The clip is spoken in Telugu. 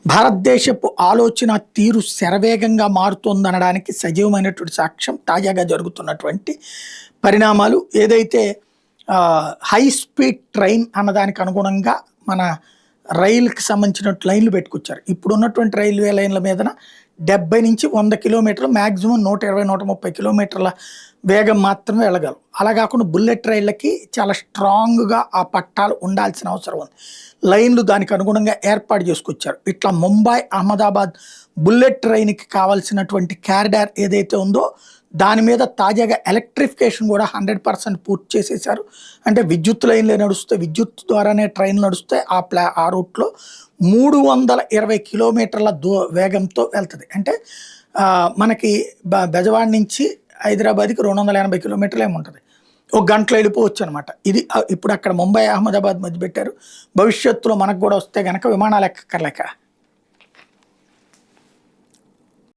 భారతదేశపు ఆలోచన తీరు శరవేగంగా మారుతోందనడానికి సజీవమైనటువంటి సాక్ష్యం తాజాగా జరుగుతున్నటువంటి పరిణామాలు. ఏదైతే హై స్పీడ్ ట్రైన్ అన్నదానికి అనుగుణంగా మన రైలుకి సంబంధించిన లైన్లు పెట్టుకొచ్చారు. ఇప్పుడున్నటువంటి రైల్వే లైన్ల మీదన 70 నుంచి 100 కిలోమీటర్లు, మ్యాక్సిమం 120-130 కిలోమీటర్ల వేగం మాత్రమే వెళ్ళగలరు. అలా కాకుండా బుల్లెట్ రైళ్ళకి చాలా స్ట్రాంగ్గా ఆ పట్టాలు ఉండాల్సిన అవసరం ఉంది. లైన్లు దానికి అనుగుణంగా ఏర్పాటు చేసుకొచ్చారు. ఇట్లా ముంబై అహ్మదాబాద్ బుల్లెట్ ట్రైన్కి కావాల్సినటువంటి క్యారిడార్ ఏదైతే ఉందో దాని మీద తాజాగా ఎలక్ట్రిఫికేషన్ కూడా 100% పూర్తి చేసేసారు. అంటే విద్యుత్ లైన్లే నడుస్తే, విద్యుత్ ద్వారానే ట్రైన్లు నడుస్తే ఆ రూట్లో 320 కిలోమీటర్ల వేగంతో వెళ్తుంది. అంటే మనకి బెజవాడ నుంచి హైదరాబాద్కి 280 కిలోమీటర్లు ఏముంటుంది, ఒక గంటలో వెళ్ళిపోవచ్చు అనమాట. ఇది ఇప్పుడు అక్కడ ముంబై అహ్మదాబాద్ మధ్య పెట్టారు. భవిష్యత్తులో మనకు కూడా వస్తే కనుక విమానాలు ఎక్కర్లేక